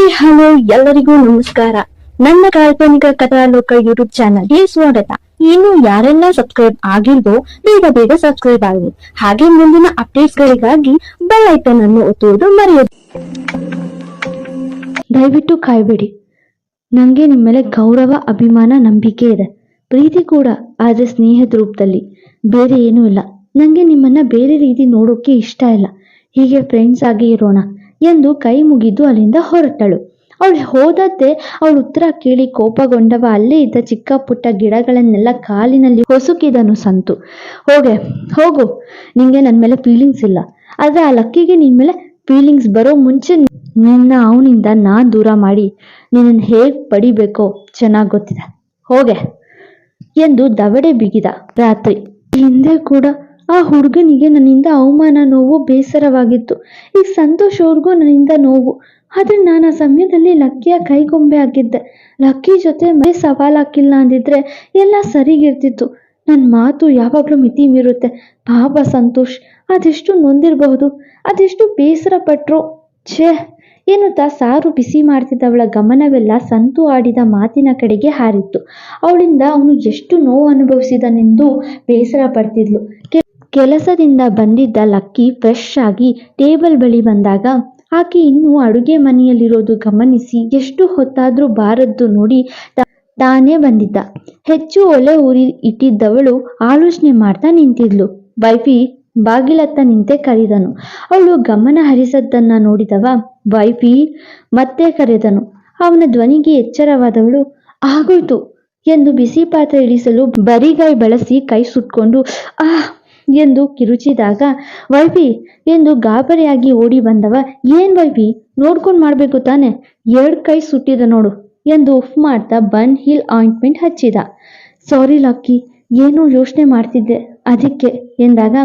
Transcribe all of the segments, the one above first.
Hi hello ಎಲ್ಲರಿಗೂ ನಮಸ್ಕಾರ. ನನ್ನ ಕಾಲ್ಪನಿಕ ಕಥಾಲೋಕ ಯೂಟ್ಯೂಬ್ ಚಾನಲ್ಗೆ ಸ್ವಾಗತ. ಇನ್ನು ಯಾರೆಲ್ಲ ಸಬ್ಸ್ಕ್ರೈಬ್ ಆಗಿಲ್ವೋ ಬೇಗ ಬೇಗ ಸಬ್ಸ್ಕ್ರೈಬ್ ಆಗಿ, ಹಾಗೆ ಮುಂದಿನ ಅಪ್ಡೇಟ್ಸ್ ಗಳಿಗಾಗಿ ಬೆಲ್ ಐಕನ್ ಅನ್ನು ಒತ್ತುವುದು ಮರೆಯದು. ದಯವಿಟ್ಟು ಕಾಯ್ಬೇಡಿ. ನಂಗೆ ನಿಮ್ಮ ಮೇಲೆ ಗೌರವ, ಅಭಿಮಾನ, ನಂಬಿಕೆ ಇದೆ, ಪ್ರೀತಿ ಕೂಡ, ಆದ್ರೆ ಸ್ನೇಹದ ರೂಪದಲ್ಲಿ, ಬೇರೆ ಏನೂ ಇಲ್ಲ. ನಂಗೆ ನಿಮ್ಮನ್ನ ಬೇರೆ ರೀತಿ ನೋಡೋಕೆ ಇಷ್ಟ ಇಲ್ಲ. ಹೀಗೆ ಫ್ರೆಂಡ್ಸ್ ಆಗಿ ಇರೋಣ ಎಂದು ಕೈ ಮುಗಿದು ಅಲ್ಲಿಂದ ಹೊರಟಳು. ಅವಳು ಹೋದದ್ದೇ ಅವಳು ಉತ್ತರ ಕೇಳಿ ಕೋಪಗೊಂಡವ ಅಲ್ಲೇ ಇದ್ದ ಚಿಕ್ಕ ಪುಟ್ಟ ಗಿಡಗಳನ್ನೆಲ್ಲ ಕಾಲಿನಲ್ಲಿ ಹೊಸುಕಿದನು ಸಂತು. ಹೋಗು, ನಿಂಗೆ ನನ್ನ ಮೇಲೆ ಫೀಲಿಂಗ್ಸ್ ಇಲ್ಲ, ಆದ್ರೆ ಆ ಲಕ್ಕಿಗೆ ನಿನ್ ಮೇಲೆ ಫೀಲಿಂಗ್ಸ್ ಬರೋ ಮುಂಚೆ ನಿನ್ನ ಅವನಿಂದ ನಾನ್ ದೂರ ಮಾಡಿ ನಿನ್ನನ್ನು ಹೇಗ್ ಪಡಿಬೇಕೋ ಚೆನ್ನಾಗ್ ಗೊತ್ತಿದೆ, ಹೋಗೆ ಎಂದು ದವಡೆ ಬಿಗಿದ. ರಾತ್ರಿ ಹಿಂದೆ ಕೂಡ ಆ ಹುಡುಗನಿಗೆ ನನ್ನಿಂದ ಅವಮಾನ, ನೋವು, ಬೇಸರವಾಗಿತ್ತು. ಈಗ ಸಂತೋಷ್ ಅವ್ರಿಗೂ ನನ್ನಿಂದ ನೋವು. ಆದ್ರೆ ನಾನು ಆ ಸಮಯದಲ್ಲಿ ಲಕ್ಕಿಯ ಕೈಗೊಂಬೆ ಆಗಿದ್ದೆ. ಲಕ್ಕಿ ಜೊತೆ ಸವಾಲಾಕಿಲ್ಲ ಅಂದಿದ್ರೆ ಎಲ್ಲ ಸರಿಗಿರ್ತಿತ್ತು. ನನ್ನ ಮಾತು ಯಾವಾಗ್ಲೂ ಮಿತಿ ಮೀರುತ್ತೆ. ಪಾಪ ಸಂತೋಷ್ ಅದೆಷ್ಟು ನೊಂದಿರಬಹುದು, ಅದೆಷ್ಟು ಬೇಸರ ಪಟ್ರು. ಎನ್ನುತ್ತಾ ಸಾರು ಬಿಸಿ ಮಾಡ್ತಿದ್ದವಳ ಗಮನವೆಲ್ಲ ಸಂತು ಆಡಿದ ಮಾತಿನ ಕಡೆಗೆ ಹಾರಿತ್ತು. ಅವಳಿಂದ ಅವನು ಎಷ್ಟು ನೋವು ಅನುಭವಿಸಿದನೆಂದು ಬೇಸರ ಪಡ್ತಿದ್ಲು. ಕೆಲಸದಿಂದ ಬಂದಿದ್ದ ಲಕ್ಕಿ ಫ್ರೆಶ್ ಆಗಿ ಟೇಬಲ್ ಬಳಿ ಬಂದಾಗ ಆಕೆ ಇನ್ನೂ ಅಡುಗೆ ಮನೆಯಲ್ಲಿರೋದು ಗಮನಿಸಿ ಎಷ್ಟು ಹೊತ್ತಾದ್ರೂ ಬಾರದ್ದು ನೋಡಿ ತಾನೇ ಬಂದಿದ್ದ. ಹೆಚ್ಚು ಒಲೆ ಉರಿ ಇಟ್ಟಿದ್ದವಳು ಆಲೋಚನೆ ಮಾಡ್ತಾ ನಿಂತಿದ್ಲು. ವೈಫಿ ಬಾಗಿಲತ್ತ ನಿಂತೆ ಕರೆದನು. ಅವಳು ಗಮನ ಹರಿಸದ್ದನ್ನ ನೋಡಿದವ ವೈಫಿ ಮತ್ತೆ ಕರೆದನು. ಅವನ ಧ್ವನಿಗೆ ಎಚ್ಚರವಾದವಳು ಆಗೋಯ್ತು ಎಂದು ಬಿಸಿ ಪಾತ್ರೆ ಇಳಿಸಲು ಬರಿಗೈ ಬಳಸಿ ಕೈ ಸುಟ್ಕೊಂಡು ಎಂದು ಕಿರುಚಿದಾಗ ವೈಫಿ ಎಂದು ಗಾಬರಿಯಾಗಿ ಓಡಿ ಬಂದವ ಏನ್ ವೈಫಿ, ನೋಡ್ಕೊಂಡ್ ಮಾಡ್ಬೇಕು ತಾನೆ, 2 ಕೈ ಸುಟ್ಟಿದ ನೋಡು ಎಂದು ಉಫ್ ಮಾಡ್ತಾ ಬನ್ ಹಿಲ್ ಆಯಿಂಟ್ಮೆಂಟ್ ಹಚ್ಚಿದ. ಸಾರಿ ಲಕ್ಕಿ, ಏನೋ ಯೋಚನೆ ಮಾಡ್ತಿದ್ದೆ ಅದಕ್ಕೆ ಎಂದಾಗ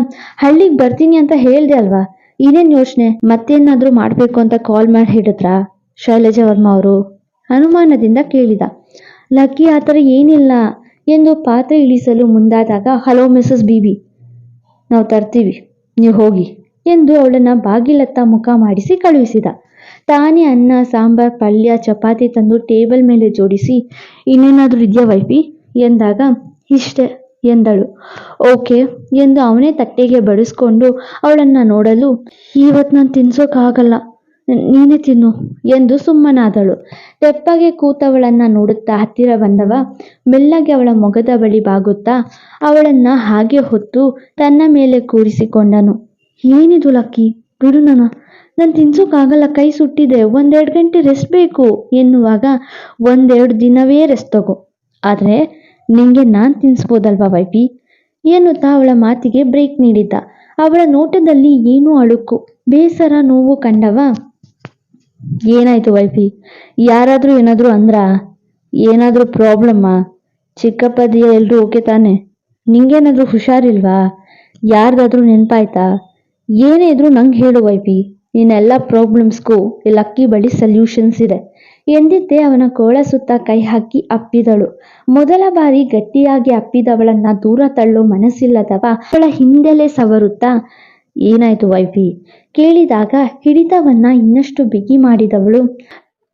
ಹಳ್ಳಿಗೆ ಬರ್ತೀನಿ ಅಂತ ಹೇಳ್ದೆ ಅಲ್ವಾ, ಏನೇನ್ ಯೋಚನೆ, ಮತ್ತೇನಾದ್ರೂ ಮಾಡ್ಬೇಕು ಅಂತ ಕಾಲ್ ಮಾಡಿ ಹೇಳಿದ್ರಾ ಶೈಲಜಾ ವರ್ಮಾ ಅವರು ಅನುಮಾನದಿಂದ ಕೇಳಿದ. ಲಕ್ಕಿ ಆತರ ಏನಿಲ್ಲ ಎಂದು ಪಾತ್ರೆ ಇಳಿಸಲು ಮುಂದಾದಾಗ ಹಲೋ ಮಿಸಸ್ ಬಿಬಿ, ನಾವು ತರ್ತೀವಿ, ನೀವು ಹೋಗಿ ಎಂದು ಅವಳನ್ನ ಬಾಗಿಲತ್ತ ಮುಖ ಮಾಡಿಸಿ ಕಳುಹಿಸಿದ. ತಾನೇ ಅನ್ನ, ಸಾಂಬಾರ್, ಪಲ್ಯ, ಚಪಾತಿ ತಂದು ಟೇಬಲ್ ಮೇಲೆ ಜೋಡಿಸಿ ಇನ್ನೇನಾದ್ರೂ ಇದೆಯಾ ವೈಫಿ ಎಂದಾಗ ಇಷ್ಟೆ ಎಂದಳು. ಓಕೆ ಎಂದು ಅವನೇ ತಟ್ಟೆಗೆ ಬಡಿಸ್ಕೊಂಡು ಅವಳನ್ನ ನೋಡಲು ಇವತ್ತು ನಾನು ತಿನ್ಸೋಕ್ಕಾಗಲ್ಲ, ನೀನೇ ತಿನ್ನು ಎಂದು ಸುಮ್ಮನಾದಳು. ತೆಪ್ಪಗೆ ಕೂತವಳನ್ನ ನೋಡುತ್ತಾ ಹತ್ತಿರ ಬಂದವ ಮೆಲ್ಲಗೆ ಅವಳ ಮೊಗದ ಬಳಿ ಬಾಗುತ್ತಾ ಅವಳನ್ನ ಹಾಗೆ ಹೊತ್ತು ತನ್ನ ಮೇಲೆ ಕೂರಿಸಿಕೊಂಡನು. ಏನಿದು ಲಕ್ಕಿ, ಬಿಡು, ನಾನು ತಿನ್ಸೋಕ್ಕಾಗಲ್ಲ, ಕೈ ಸುಟ್ಟಿದೆ, 1-2 ಗಂಟೆ ರೆಸ್ಟ್ ಬೇಕು ಎನ್ನುವಾಗ 1-2 ದಿನವೇ ರೆಸ್ಟ್ ತಗೋ, ಆದ್ರೆ ನಿಂಗೆ ನಾನ್ ತಿನ್ಸ್ಬೋದಲ್ವಾ ವೈಫಿ ಎನ್ನುತ್ತಾ ಅವಳ ಮಾತಿಗೆ ಬ್ರೇಕ್ ನೀಡಿದ್ದ. ಅವಳ ನೋಟದಲ್ಲಿ ಏನೂ ಅಳುಕು, ಬೇಸರ, ನೋವು ಕಂಡವ ಏನಾಯ್ತು ವೈಫಿ, ಯಾರಾದ್ರೂ ಏನಾದ್ರೂ ಅಂದ್ರ, ಏನಾದ್ರೂ ಪ್ರಾಬ್ಲಮ್ಮಾ, ಚಿಕ್ಕಪ್ಪದಿಯ ಎಲ್ರೂ ಓಕೆ ತಾನೆ, ನಿಂಗೇನಾದ್ರೂ ಹುಷಾರಿಲ್ವಾ, ಯಾರ್ದಾದ್ರೂ ನೆನಪಾಯ್ತಾ, ಏನೇ ಇದ್ರು ನಂಗೆ ಹೇಳು ವೈಫಿ, ನಿನ್ನೆಲ್ಲ ಪ್ರಾಬ್ಲಮ್ಸ್ಗೂ ಲಕ್ಕಿ ಬಳಿ ಸಲ್ಯೂಷನ್ಸ್ ಇದೆ ಎಂದಿದ್ದೇ ಅವನ ಕೋಳ ಸುತ್ತ ಕೈ ಹಾಕಿ ಅಪ್ಪಿದಳು. ಮೊದಲ ಬಾರಿ ಗಟ್ಟಿಯಾಗಿ ಅಪ್ಪಿದವಳನ್ನ ದೂರ ತಳ್ಳೋ ಮನಸ್ಸಿಲ್ಲದವ ಅವಳ ಹಿಂದೆಲೆ ಸವರುತ್ತಾ ಏನಾಯ್ತು ವೈಫಿ ಕೇಳಿದಾಗ ಹಿಡಿತವನ್ನ ಇನ್ನಷ್ಟು ಬಿಗಿ ಮಾಡಿದವಳು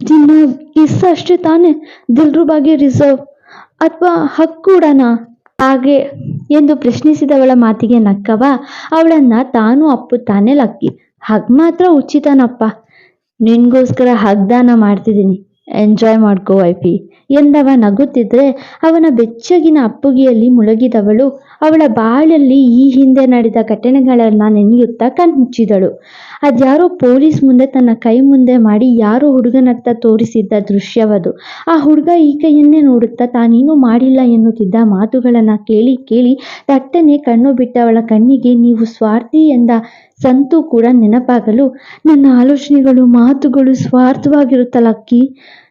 ನಿನ್ನ ಕಿಸ್ ಅಷ್ಟೇ ತಾನೆ, ದಿಲ್ರುಬಾಗೆ ರಿಸರ್ವ್ ಅಥವಾ ಹಕ್ಕೂಡನಾ ಹಾಗೆ ಎಂದು ಪ್ರಶ್ನಿಸಿದವಳ ಮಾತಿಗೆ ನಕ್ಕವ ಅವಳನ್ನ ತಾನು ಅಪ್ಪುತ್ತಾನೆ ಲಕ್ಕಿ. ಹಗ್ ಮಾತ್ರ ಉಚಿತನಪ್ಪ, ನಿನ್ಗೋಸ್ಕರ ಹಗ್ದಾನ ಮಾಡ್ತಿದ್ದೀನಿ, ಎಂಜಾಯ್ ಮಾಡ್ಕೋ ವೈಫಿ ಎಂದವ ನಗುತ್ತಿದ್ರೆ ಅವನ ಬೆಚ್ಚಗಿನ ಅಪ್ಪುಗೆಯಲ್ಲಿ ಮುಳುಗಿದವಳು ಅವಳ ಬಾಳಲ್ಲಿ ಈ ಹಿಂದೆ ನಡೆದ ಘಟನೆಗಳನ್ನ ನೆನೆಯುತ್ತಾ ಕಣ್ಮುಚ್ಚಿದಳು. ಅದ್ಯಾರೋ ಪೊಲೀಸ್ ಮುಂದೆ ತನ್ನ ಕೈ ಮುಂದೆ ಮಾಡಿ ಯಾರೋ ಹುಡುಗನತ್ತ ತೋರಿಸಿದ್ದ ದೃಶ್ಯವದು. ಆ ಹುಡುಗ ಈಕೆಯನ್ನೇ ನೋಡುತ್ತಾ ತಾನೇನು ಮಾಡಿಲ್ಲ ಎನ್ನುತ್ತಿದ್ದ ಮಾತುಗಳನ್ನ ಕೇಳಿ ಕೇಳಿ ತಟ್ಟನೆ ಕಣ್ಣು ಬಿಟ್ಟವಳ ಕಣ್ಣಿಗೆ ನೀವು ಸ್ವಾರ್ಥಿ ಎಂದ ಸಂತು ಕೂಡ ನೆನಪಾಗಲು ನನ್ನ ಆಲೋಚನೆಗಳು, ಮಾತುಗಳು ಸ್ವಾರ್ಥವಾಗಿರುತ್ತಲ್ಲ ಅಕ್ಕಿ,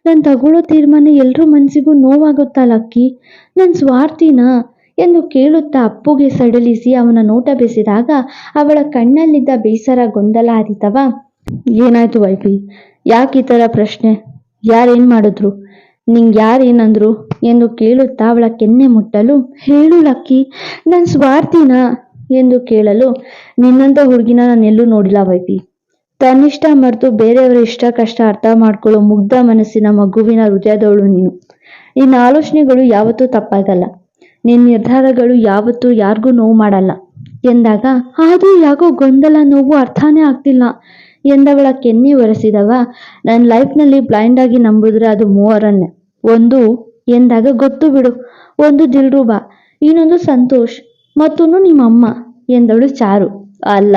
ನಾನು ತಗೊಳ್ಳೋ ತೀರ್ಮಾನ ಎಲ್ರ ಮನಸ್ಸಿಗೂ ನೋವಾಗುತ್ತಲ್ಲ ಅಕ್ಕಿ, ನನ್ನ ಸ್ವಾರ್ಥಿನಾ ಎಂದು ಕೇಳುತ್ತಾ ಅಪ್ಪುಗೆ ಸಡಲಿಸಿ ಅವನ ನೋಟ ಬೆಸೆದಾಗ ಅವಳ ಕಣ್ಣಲ್ಲಿದ್ದ ಬೇಸರ, ಗೊಂದಲ ಅರಿತವ ಏನಾಯ್ತು ವೈಫಿ, ಯಾಕೆ ಈ ಥರ ಪ್ರಶ್ನೆ, ಯಾರೇನ್ ಮಾಡಿದ್ರು, ನಿಂಗೆ ಯಾರೇನಂದ್ರು ಎಂದು ಕೇಳುತ್ತಾ ಅವಳ ಕೆನ್ನೆ ಮುಟ್ಟಲು ಹೇಳು ಲಕ್ಕಿ, ನಾನು ಸ್ವಾರ್ಥಿನಾ ಎಂದು ಕೇಳಲು ನಿನ್ನಂತ ಹುಡುಗಿನ ನಾನು ಎಲ್ಲೂ ನೋಡಿಲ್ಲ ವೈಫಿ, ತನ್ನಿಷ್ಟ ಮರೆತು ಬೇರೆಯವರ ಇಷ್ಟ ಕಷ್ಟ ಅರ್ಥ ಮಾಡ್ಕೊಳ್ಳೋ ಮುಗ್ಧ ಮನಸ್ಸಿನ ಮಗುವಿನ ಹೃದಯದವಳು ನೀನು. ನಿನ್ನ ಆಲೋಚನೆಗಳು ಯಾವತ್ತೂ ತಪ್ಪಾಗಲ್ಲ, ನಿನ್ನ ನಿರ್ಧಾರಗಳು ಯಾವತ್ತೂ ಯಾರಿಗೂ ನೋವು ಮಾಡಲ್ಲ ಎಂದಾಗ, ಆದ್ರೂ ಯಾಕೋ ಗೊಂದಲ, ನೋವು ಅರ್ಥನೇ ಆಗ್ತಿಲ್ಲ ಎಂದವಳ ಕೆನ್ನೆ ಒರೆಸಿದವ, ನನ್ನ ಲೈಫ್ನಲ್ಲಿ ಬ್ಲೈಂಡ್ ಆಗಿ ನಂಬಿದ್ರೆ ಅದು ಮೂವರನ್ನೇ. ಒಂದು ಎಂದಾಗ ಗೊತ್ತು ಬಿಡು, ಒಂದು ದಿಲ್ರುಬಾ, ಇನ್ನೊಂದು ಸಂತೋಷ್, ಮತ್ತೊಂದು ನಿಮ್ಮಮ್ಮ ಎಂದವಳು ಚಾರು. ಅಲ್ಲ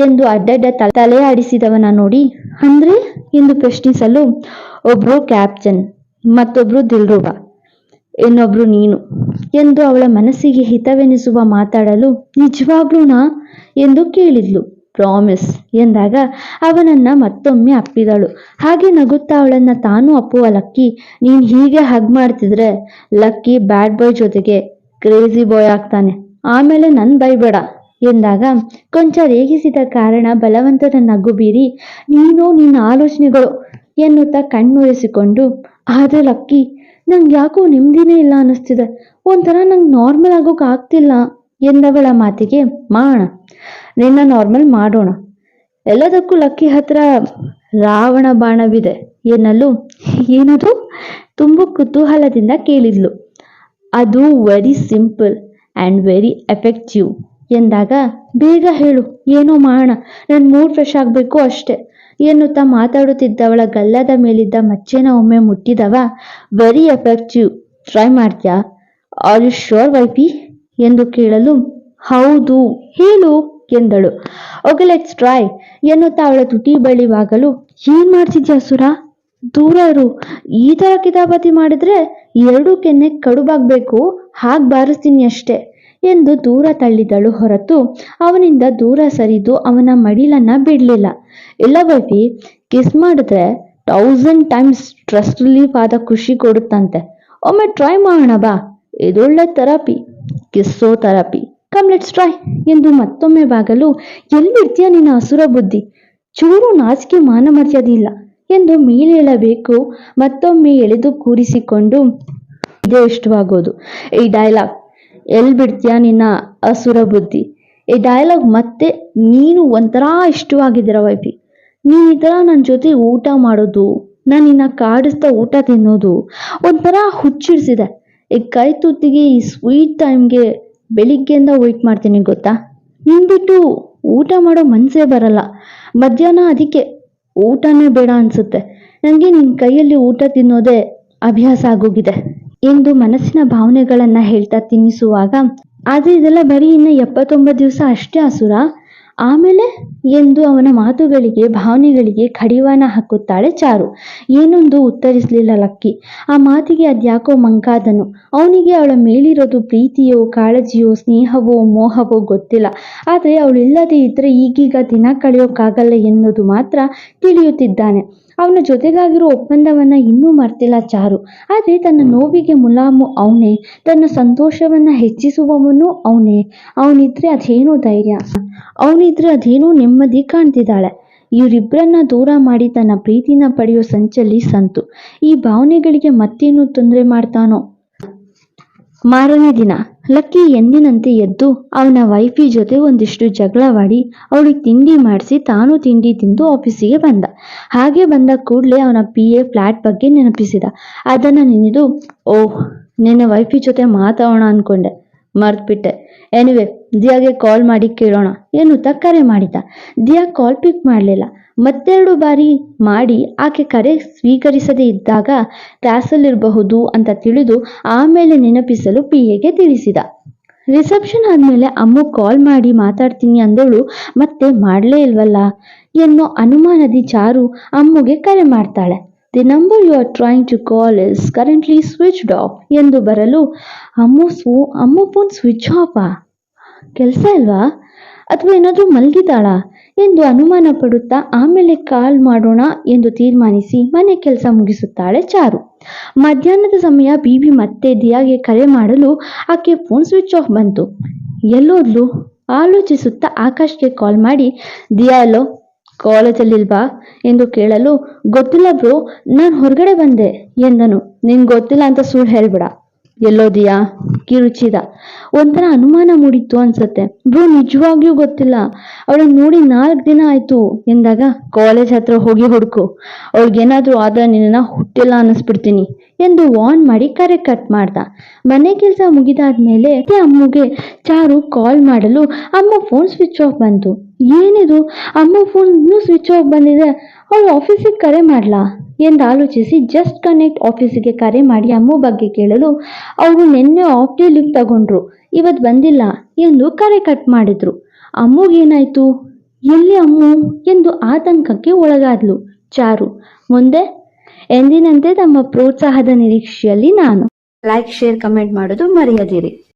ಎಂದು ಅಡ್ಡಡ್ಡ ತಲೆ ಆಡಿಸಿದವನ ನೋಡಿ, ಅಂದ್ರೆ ಎಂದು ಪ್ರಶ್ನಿಸಲು, ಒಬ್ರು ಕ್ಯಾಪ್ಟನ್, ಮತ್ತೊಬ್ರು ದಿಲ್ರುಬಾ, ಇನ್ನೊಬ್ರು ನೀನು ಎಂದು ಅವಳ ಮನಸ್ಸಿಗೆ ಹಿತವೆನಿಸುವ ಮಾತಾಡಲು, ನಿಜವಾಗ್ಲೂನಾ ಎಂದು ಕೇಳಿದ್ಲು. ಪ್ರಾಮಿಸ್ ಎಂದಾಗ ಅವನನ್ನ ಮತ್ತೊಮ್ಮೆ ಅಪ್ಪಿದಳು. ಹಾಗೆ ನಗುತ್ತಾ ಅವಳನ್ನ ತಾನು ಅಪ್ಪುವ ಲಕ್ಕಿ, ನೀನ್ ಹೀಗೆ ಹಗ್ ಮಾಡ್ತಿದ್ರೆ ಲಕ್ಕಿ ಬ್ಯಾಡ್ ಬಾಯ್ ಜೊತೆಗೆ ಕ್ರೇಜಿ ಬಾಯ್ ಆಗ್ತಾನೆ, ಆಮೇಲೆ ನನ್ ಬೈಬೇಡ ಎಂದಾಗ ಕೊಂಚ ರೇಗಿಸಿದ ಕಾರಣ ಬಲವಂತದ ನಗು ಬೀರಿ, ನೀನು ನಿನ್ನ ಆಲೋಚನೆಗಳು ಎನ್ನುತ್ತಾ ಕಣ್ಣುರಿಸಿಕೊಂಡು, ಆದ್ರೆ ಲಕ್ಕಿ ನಂಗೆ ಯಾಕೋ ನೆಮ್ಮದಿನೇ ಇಲ್ಲ ಅನ್ನಿಸ್ತಿದೆ, ಒಂಥರ ನಂಗೆ ನಾರ್ಮಲ್ ಆಗೋಕೆ ಆಗ್ತಿಲ್ಲ ಎಂದವಳ ಮಾತಿಗೆ, ಮಾಡೋಣ, ನಿನ್ನ ನಾರ್ಮಲ್ ಮಾಡೋಣ, ಎಲ್ಲದಕ್ಕೂ ಲಕ್ಕಿ ಹತ್ರ ರಾವಣ ಬಾಣವಿದೆ ಎನ್ನಲು, ಏನದು ತುಂಬ ಕುತೂಹಲದಿಂದ ಕೇಳಿದ್ಲು. ಅದು very simple and very effective ಎಂದಾಗ, ಬೇಗ ಹೇಳು, ಏನೋ ಮಾಡೋಣ, ನನ್ನ ಮೂಡ್ ಫ್ರೆಶ್ ಆಗಬೇಕು ಅಷ್ಟೆ ಎನ್ನುತ್ತಾ ಮಾತಾಡುತ್ತಿದ್ದವಳ ಗಲ್ಲದ ಮೇಲಿದ್ದ ಮಚ್ಚೆನ ಒಮ್ಮೆ ಮುಟ್ಟಿದವ, ವೆರಿ ಎಫೆಕ್ಟಿವ್, ಟ್ರೈ ಮಾಡ್ತೀಯಾ, ಆರ್ ಯು ಶ್ಯೂರ್ ವೈಫಿ ಎಂದು ಕೇಳಲು, ಹೌದು ಹೇಳು ಎಂದಳು. ಓಕೆ ಲೆಟ್ಸ್ ಟ್ರೈ ಎನ್ನುತ್ತಾ ಅವಳ ತುಟಿ ಬಳಿವಾಗಲು, ಏನ್ ಮಾಡ್ತಿದ್ಯಾ ಸುರ, ದೂರ ಇರು, ಈ ತರ ಕಿತಾಪತಿ ಮಾಡಿದ್ರೆ ಎರಡೂ ಕೆನ್ನೆ ಕಡುಬಾಗ್ಬೇಕು, ಹಾಗೆ ಬಾರಿಸ್ತೀನಿ ಅಷ್ಟೆ ಎಂದು ದೂರ ತಳ್ಳಿದಳು ಹೊರತು ಅವನಿಂದ ದೂರ ಸರಿದು ಅವನ ಮಡಿಲನ್ನ ಬಿಡ್ಲಿಲ್ಲ. ಇಲ್ಲ ವೈಫಿ, ಕಿಸ್ ಮಾಡಿದ್ರೆ 1000 ಟೈಮ್ಸ್ ಸ್ಟ್ರೆಸ್ ರಿಲೀಫ್ ಆದ ಖುಷಿ ಕೊಡುತ್ತಂತೆ, ಒಮ್ಮೆ ಟ್ರೈ ಮಾಡೋಣ ಬಾ, ಇದೊಳ್ಳೆ ಥೆರಪಿ, ಕಿಸ್ಸೋ ಥೆರಪಿ, ಕಮ್ ಲೆಟ್ಸ್ ಟ್ರೈ ಎಂದು ಮತ್ತೊಮ್ಮೆ ಬಾಗಲು, ಎಲ್ಲಿ ಬಿಡ್ತೀಯ ನಿನ್ನ ಹಸುರ ಬುದ್ಧಿ, ಚೂರು ನಾಚಿಕೆ ಮಾನ ಮರ್ಯಾದೆ ಇಲ್ಲ ಎಂದು ಮೇಲೇಳಬೇಕು, ಮತ್ತೊಮ್ಮೆ ಎಳೆದು ಕೂರಿಸಿಕೊಂಡು, ಇದೇ ಇಷ್ಟವಾಗೋದು ಈ ಡೈಲಾಗ್, ಎಲ್ಲಿ ಬಿಡ್ತೀಯ ನಿನ್ನ ಹಸುರ ಬುದ್ಧಿ, ಈ ಡೈಲಾಗ್ ಮತ್ತೆ ನೀನು ಒಂಥರ ಇಷ್ಟವಾಗಿದ್ದೀರ ವೈಫಿ, ನೀನು ಈ ಥರ ನನ್ನ ಜೊತೆ ಊಟ ಮಾಡೋದು, ನಾನು ನಿನ್ನ ಕಾಡಿಸ್ತಾ ಊಟ ತಿನ್ನೋದು ಒಂಥರ ಹುಚ್ಚಿಡ್ಸಿದೆ, ಈ ಕೈ ತುತ್ತಿಗೆ ಈ ಸ್ವೀಟ್ ಟೈಮ್ಗೆ ಬೆಳಿಗ್ಗೆಯಿಂದ ವೆಯ್ಟ್ ಮಾಡ್ತೀನಿ ಗೊತ್ತಾ, ನಿನ್ಬಿಟ್ಟು ಊಟ ಮಾಡೋ ಮನಸ್ಸೇ ಬರಲ್ಲ, ಮಧ್ಯಾಹ್ನ ಅದಕ್ಕೆ ಊಟನೇ ಬೇಡ ಅನ್ಸುತ್ತೆ, ನನಗೆ ನಿನ್ನ ಕೈಯಲ್ಲಿ ಊಟ ತಿನ್ನೋದೇ ಅಭ್ಯಾಸ ಆಗೋಗಿದೆ ಎಂದು ಮನಸ್ಸಿನ ಭಾವನೆಗಳನ್ನ ಹೇಳ್ತಾ ತಿನ್ನಿಸುವಾಗ, ಆದರೆ ಇದೆಲ್ಲ ಬರೀ ಇನ್ನು 79 ದಿವಸ ಅಷ್ಟೇ ಅಸುರ, ಆಮೇಲೆ ಎಂದು ಅವನ ಮಾತುಗಳಿಗೆ ಭಾವನೆಗಳಿಗೆ ಕಡಿವಾಣ ಹಾಕುತ್ತಾಳೆ ಚಾರು. ಏನೊಂದು ಉತ್ತರಿಸಲಿಲ್ಲ ಲಕ್ಕಿ. ಆ ಮಾತಿಗೆ ಅದ್ಯಾಕೋ ಮಂಕಾದನು. ಅವನಿಗೆ ಅವಳ ಮೇಲಿರೋದು ಪ್ರೀತಿಯೋ ಕಾಳಜಿಯೋ ಸ್ನೇಹವೋ ಮೋಹವೋ ಗೊತ್ತಿಲ್ಲ, ಆದರೆ ಅವಳಿಲ್ಲದೆ ಇದ್ರೆ ಈಗೀಗ ದಿನ ಕಳೆಯೋಕ್ಕಾಗಲ್ಲ ಎನ್ನುವುದು ಮಾತ್ರ ತಿಳಿಯುತ್ತಿದ್ದಾನೆ. ಅವನ ಜೊತೆಗಾಗಿರೋ ಒಪ್ಪಂದವನ್ನ ಇನ್ನೂ ಮರ್ತಿಲ್ಲ ಚಾರು. ಆದರೆ ತನ್ನ ನೋವಿಗೆ ಮುಲಾಮು ಅವನೇ, ತನ್ನ ಸಂತೋಷವನ್ನ ಹೆಚ್ಚಿಸುವವನು ಅವನೇ. ಅವನಿದ್ರೆ ಅದೇನೋ ಧೈರ್ಯ, ಅವನಿದ್ರೆ ಅದೇನೋ ನೆಮ್ಮದಿ ಕಾಣ್ತಿದ್ದಾಳೆ. ಇವರಿಬ್ಬರನ್ನ ದೂರ ಮಾಡಿ ತನ್ನ ಪ್ರೀತಿನ ಪಡೆಯೋ ಸಂಚಲ್ಲಿ ಸಂತು. ಈ ಭಾವನೆಗಳಿಗೆ ಮತ್ತೇನು ತೊಂದರೆ ಮಾಡ್ತಾನೋ. ಮಾರನೇ ದಿನ ಲಕ್ಕಿ ಎಂದಿನಂತೆ ಎದ್ದು ಅವನ ವೈಫಿ ಜೊತೆ ಒಂದಿಷ್ಟು ಜಗಳವಾಡಿ ಅವಳಿಗೆ ತಿಂಡಿ ಮಾಡಿಸಿ ತಾನು ತಿಂಡಿ ತಿಂದು ಆಫೀಸಿಗೆ ಬಂದ. ಹಾಗೆ ಬಂದ ಕೂಡಲೇ ಅವನ PA ಫ್ಲ್ಯಾಟ್ ಬಗ್ಗೆ ನೆನಪಿಸಿದ. ಅದನ್ನು ನೆನೆದು, ಓಹ್, ನಿನ್ನೆ ವೈಫಿ ಜೊತೆ ಮಾತಾಡೋಣ ಅಂದ್ಕೊಂಡೆ, ಮರ್ತ್ಬಿಟ್ಟೆ. ಎನಿವೆ ದಿಯಾಗೆ ಕಾಲ್ ಮಾಡಿ ಕೇಳೋಣ ಎನ್ನುತ್ತಾ ಕರೆ ಮಾಡಿದ. ದಿಯಾ ಕಾಲ್ ಪಿಕ್ ಮಾಡಲಿಲ್ಲ. ಮತ್ತೆರಡು ಬಾರಿ ಮಾಡಿ ಆಕೆ ಕರೆ ಸ್ವೀಕರಿಸದೇ ಇದ್ದಾಗ ಕ್ಲಾಸಲ್ಲಿರಬಹುದು ಅಂತ ತಿಳಿದು ಆಮೇಲೆ ನೆನಪಿಸಲು PAಗೆ ತಿಳಿಸಿದ. ರಿಸೆಪ್ಷನ್ ಆದಮೇಲೆ ಅಮ್ಮು ಕಾಲ್ ಮಾಡಿ ಮಾತಾಡ್ತೀನಿ ಅಂದವಳು ಮತ್ತೆ ಮಾಡಲೇ ಇಲ್ವಲ್ಲ ಎನ್ನೋ ಅನುಮಾನದಿ ಚಾರು ಅಮ್ಮುಗೆ ಕರೆ ಮಾಡ್ತಾಳೆ. The number you are trying to call is currently switched off ಎಂದು ಬರಲು, ಅಮ್ಮು ಫೋನ್ ಸ್ವಿಚ್ ಆಫಾ, ಕೆಲಸ ಇಲ್ವಾ ಅಥವಾ ಏನಾದರೂ ಮಲಗಿದಾಳಾ ಎಂದು ಅನುಮಾನ ಪಡುತ್ತಾ ಆಮೇಲೆ ಕಾಲ್ ಮಾಡೋಣ ಎಂದು ತೀರ್ಮಾನಿಸಿ ಮನೆ ಕೆಲಸ ಮುಗಿಸುತ್ತಾಳೆ ಚಾರು. ಮಧ್ಯಾಹ್ನದ ಸಮಯ ಬಿಬಿ ಮತ್ತೆ ದಿಯಾಗೆ ಕರೆ ಮಾಡಲು ಆಕೆ ಫೋನ್ ಸ್ವಿಚ್ ಆಫ್ ಬಂತು. ಎಲ್ಲೋದ್ಲು ಆಲೋಚಿಸುತ್ತಾ ಆಕಾಶ್ಗೆ ಕಾಲ್ ಮಾಡಿ, ದಿಯಾ ಎಲ್ಲೋ, ಕಾಲೇಜಲ್ಲಿಲ್ವಾ ಎಂದು ಕೇಳಲು, ಗೊತ್ತಿಲ್ಲ ಬ್ರೋ, ನಾನು ಹೊರಗಡೆ ಬಂದೆ ಎಂದನು. ನಿನ್ಗೆ ಗೊತ್ತಿಲ್ಲ ಅಂತ ಸುಳ್ಳು ಹೇಳ್ಬೇಡ, ಎಲ್ಲೋದಿಯಾ ಕಿರುಚಿದ. ಒಂಥರ ಅನುಮಾನ ಮೂಡಿತ್ತು ಅನ್ಸತ್ತೆ. ಬ್ರೋ ನಿಜವಾಗ್ಲೂ ಗೊತ್ತಿಲ್ಲ, ಅವಳನ್ನ ನೋಡಿ 4 ದಿನ ಆಯ್ತು ಎಂದಾಗ ಕಾಲೇಜ್ ಹತ್ರ ಹೋಗಿ ಹುಡುಕು, ಅವಳಿಗೇನಾದ್ರೂ ಆದ್ರೆ ನಿನ್ನ ಹುಟ್ಟಿಲ್ಲ ಅನ್ನಿಸ್ಬಿಡ್ತೀನಿ ಎಂದು ವಾರ್ನ್ ಮಾಡಿ ಕರೆ ಕಟ್ ಮಾಡ್ದ. ಮನೆ ಕೆಲಸ ಮುಗಿದಾದ್ಮೇಲೆ ಅಮ್ಮುಗೆ ಚಾರು ಕಾಲ್ ಮಾಡಲು ಅಮ್ಮ ಫೋನ್ ಸ್ವಿಚ್ ಆಫ್ ಬಂತು. ಏನಿದು, ಅಮ್ಮ ಫೋನ್ ಇನ್ನೂ ಸ್ವಿಚ್ ಆಫ್ ಬಂದಿದೆ, ಅವಳು ಆಫೀಸಿಗೆ ಕರೆ ಮಾಡ್ಲಾ ಎಂದು ಆಲೋಚಿಸಿ ಜಸ್ಟ್ ಕನೆಕ್ಟ್ ಆಫೀಸಿಗೆ ಕರೆ ಮಾಡಿ ಅಮ್ಮು ಬಗ್ಗೆ ಕೇಳಲು ಅವರು ನಿನ್ನೆ ಆಫ್ ಡೇ ಲೀವ್ ತಗೊಂಡ್ರು, ಇವತ್ತು ಬಂದಿಲ್ಲ ಎಂದು ಕರೆ ಕಟ್ ಮಾಡಿದ್ರು. ಅಮ್ಮುಗೇನಾಯ್ತು, ಎಲ್ಲಿ ಅಮ್ಮು ಎಂದು ಆತಂಕಕ್ಕೆ ಒಳಗಾದ್ಲು ಚಾರು. ಮುಂದೆ ಎಂದಿನಂತೆ ತಮ್ಮ ಪ್ರೋತ್ಸಾಹದ ನಿರೀಕ್ಷೆಯಲ್ಲಿ ನಾನು. ಲೈಕ್, ಶೇರ್, ಕಮೆಂಟ್ ಮಾಡೋದು ಮರೆಯದಿರಿ.